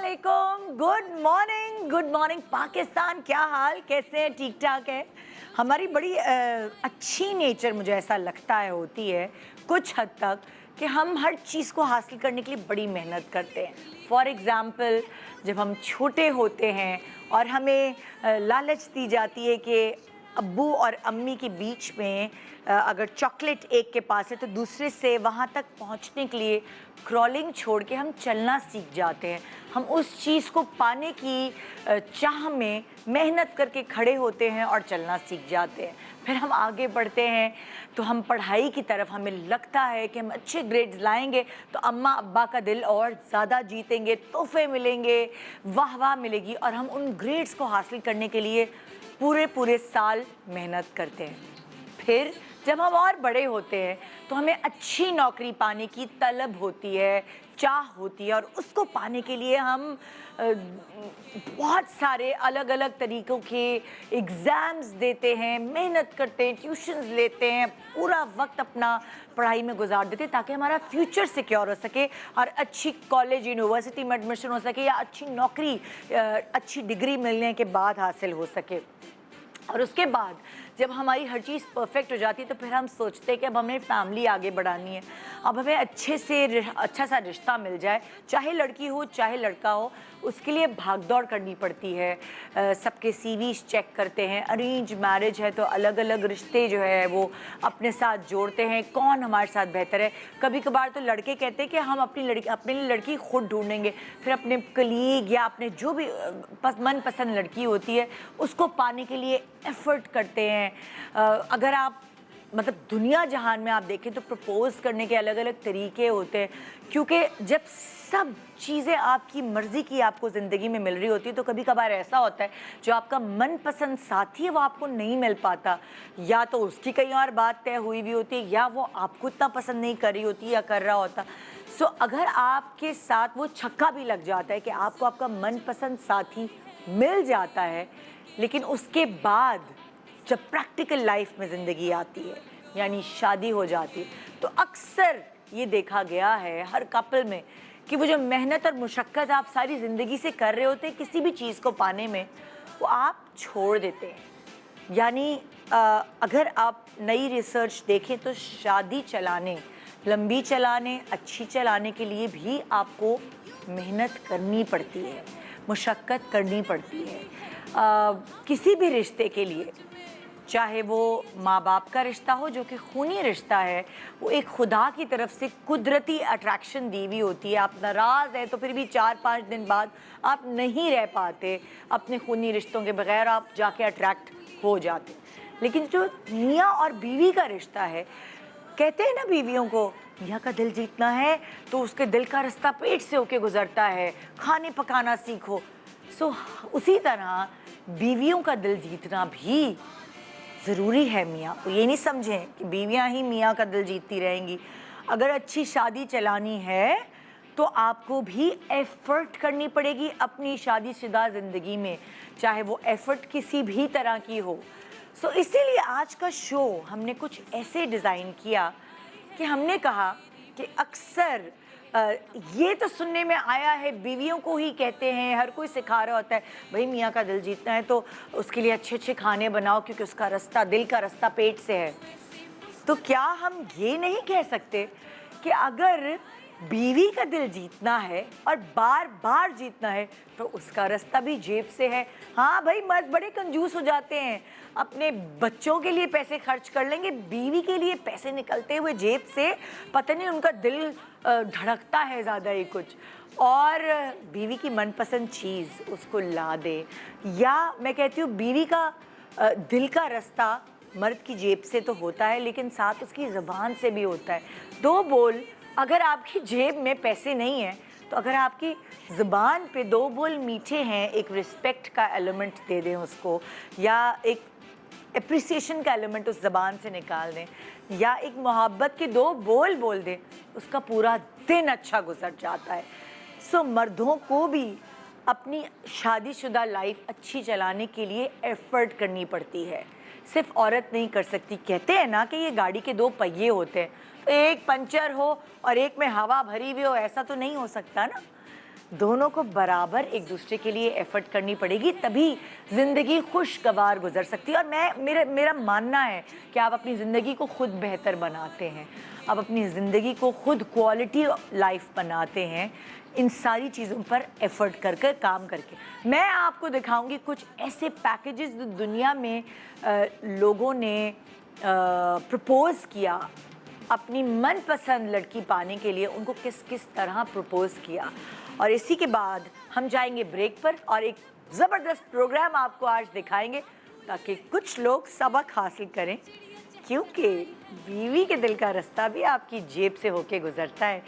अस्सलामुअलैकुम, good morning Pakistan. क्या हाल, कैसे हैं? ठीक ठाक है। हमारी बड़ी अच्छी नेचर मुझे ऐसा लगता है होती है कुछ हद तक कि हम हर चीज़ को हासिल करने के लिए बड़ी मेहनत करते हैं। फॉर एग्ज़ाम्पल, जब हम छोटे होते हैं और हमें लालच दी जाती है कि अब्बू और अम्मी के बीच में अगर चॉकलेट एक के पास है तो दूसरे से वहाँ तक पहुँचने के लिए क्रॉलिंग छोड़ के हम चलना सीख जाते हैं। हम उस चीज़ को पाने की चाह में मेहनत करके खड़े होते हैं और चलना सीख जाते हैं। फिर हम आगे बढ़ते हैं तो हम पढ़ाई की तरफ, हमें लगता है कि हम अच्छे ग्रेड्स लाएंगे तो अम्मा अब्बा का दिल और ज़्यादा जीतेंगे, तोहफे मिलेंगे, वाह वाह मिलेगी, और हम उन ग्रेड्स को हासिल करने के लिए पूरे साल मेहनत करते हैं। फिर जब हम और बड़े होते हैं तो हमें अच्छी नौकरी पाने की तलब होती है, चाह होती है, और उसको पाने के लिए हम बहुत सारे अलग अलग तरीक़ों के एग्ज़ाम्स देते हैं, मेहनत करते हैं, ट्यूशन्स लेते हैं, पूरा वक्त अपना पढ़ाई में गुजार देते हैं ताकि हमारा फ्यूचर सिक्योर हो सके और अच्छी कॉलेज यूनिवर्सिटी में एडमिशन हो सके या अच्छी नौकरी, अच्छी डिग्री मिलने के बाद हासिल हो सके। और उसके बाद जब हमारी हर चीज़ परफेक्ट हो जाती है तो फिर हम सोचते हैं कि अब हमें फैमिली आगे बढ़ानी है, अब हमें अच्छा सा रिश्ता मिल जाए, चाहे लड़की हो चाहे लड़का हो, उसके लिए भागदौड़ करनी पड़ती है। सबके सीवीज़ चेक करते हैं, अरेंज मैरिज है तो अलग अलग रिश्ते जो है वो अपने साथ जोड़ते हैं, कौन हमारे साथ बेहतर है। कभी कभार तो लड़के कहते हैं कि हम अपने लिए लड़की खुद ढूंढेंगे, फिर अपने कलीग या अपने जो भी मनपसंद लड़की होती है उसको पाने के लिए एफ़र्ट करते हैं। अगर आप मतलब दुनिया जहान में आप देखें तो प्रपोज़ करने के अलग अलग तरीके होते हैं, क्योंकि जब सब चीज़ें आपकी मर्ज़ी की आपको ज़िंदगी में मिल रही होती है तो कभी कभार ऐसा होता है जो आपका मनपसंद साथी है वो आपको नहीं मिल पाता, या तो उसकी कहीं और बात तय हुई हुई होती है या वो आपको इतना पसंद नहीं कर रही होती या कर रहा होता। सो अगर आपके साथ वो छक्का भी लग जाता है कि आपको आपका मनपसंद साथी मिल जाता है, लेकिन उसके बाद जब प्रैक्टिकल लाइफ में ज़िंदगी आती है यानी शादी हो जाती है तो अक्सर ये देखा गया है हर कपल में कि वो जो मेहनत और मुशक्क़त आप सारी ज़िंदगी से कर रहे होते हैं किसी भी चीज़ को पाने में, वो आप छोड़ देते हैं। यानी अगर आप नई रिसर्च देखें तो शादी चलाने, लंबी चलाने, अच्छी चलाने के लिए भी आपको मेहनत करनी पड़ती है, मुशक्क़त करनी पड़ती है। किसी भी रिश्ते के लिए, चाहे वो माँ बाप का रिश्ता हो जो कि खूनी रिश्ता है, वो एक खुदा की तरफ से कुदरती अट्रैक्शन दी हुई होती है। आप नाराज़ हैं तो फिर भी 4-5 दिन बाद आप नहीं रह पाते अपने खूनी रिश्तों के बगैर, आप जाके अट्रैक्ट हो जाते। लेकिन जो मियाँ और बीवी का रिश्ता है, कहते हैं ना बीवियों को मियाँ का दिल जीतना है तो उसके दिल का रास्ता पेट से होके गुजरता है, खाने पकाना सीखो। सो उसी तरह बीवियों का दिल जीतना भी ज़रूरी है मियाँ को। ये नहीं समझें कि बीवियाँ ही मियाँ का दिल जीतती रहेंगी। अगर अच्छी शादी चलानी है तो आपको भी एफ़र्ट करनी पड़ेगी अपनी शादीशुदा ज़िंदगी में, चाहे वो एफ़र्ट किसी भी तरह की हो। सो इसीलिए आज का शो हमने कुछ ऐसे डिज़ाइन किया कि हमने कहा कि अक्सर ये तो सुनने में आया है, बीवियों को ही कहते हैं, हर कोई सिखा रहा होता है भाई मियाँ का दिल जीतना है तो उसके लिए अच्छे अच्छे खाने बनाओ क्योंकि उसका रास्ता, दिल का रास्ता पेट से है। तो क्या हम ये नहीं कह सकते कि अगर बीवी का दिल जीतना है और बार बार जीतना है तो उसका रास्ता भी जेब से है? हाँ भाई, मर्द बड़े कंजूस हो जाते हैं, अपने बच्चों के लिए पैसे खर्च कर लेंगे, बीवी के लिए पैसे निकलते हुए जेब से पता नहीं उनका दिल धड़कता है ज़्यादा ही कुछ, और बीवी की मनपसंद चीज़ उसको ला दे। या मैं कहती हूँ बीवी का दिल का रास्ता मर्द की जेब से तो होता है लेकिन साथ उसकी ज़बान से भी होता है। दो बोल, अगर आपकी जेब में पैसे नहीं हैं तो अगर आपकी ज़बान पे दो बोल मीठे हैं, एक रिस्पेक्ट का एलिमेंट दे दें उसको, या एक एप्रिसिएशन का एलिमेंट उस ज़बान से निकाल दें, या एक मोहब्बत के दो बोल बोल दें, उसका पूरा दिन अच्छा गुजर जाता है। सो मर्दों को भी अपनी शादीशुदा लाइफ अच्छी चलाने के लिए एफ़र्ट करनी पड़ती है, सिर्फ औरत नहीं कर सकती। कहते हैं ना कि ये गाड़ी के दो पहिए होते हैं, तो एक पंचर हो और एक में हवा भरी हुई हो, ऐसा तो नहीं हो सकता ना। दोनों को बराबर एक दूसरे के लिए एफर्ट करनी पड़ेगी, तभी ज़िंदगी खुशगवार गुजर सकती है। और मेरा मानना है कि आप अपनी ज़िंदगी को खुद बेहतर बनाते हैं, आप अपनी ज़िंदगी को खुद क्वालिटी लाइफ बनाते हैं, इन सारी चीज़ों पर एफर्ट कर कर काम करके। मैं आपको दिखाऊंगी कुछ ऐसे पैकेजेस जो दुनिया में लोगों ने प्रपोज़ किया, अपनी मनपसंद लड़की पाने के लिए उनको किस किस तरह प्रपोज़ किया। और इसी के बाद हम जाएंगे ब्रेक पर और एक ज़बरदस्त प्रोग्राम आपको आज दिखाएंगे ताकि कुछ लोग सबक हासिल करें, क्योंकि बीवी के दिल का रास्ता भी आपकी जेब से होके गुजरता है।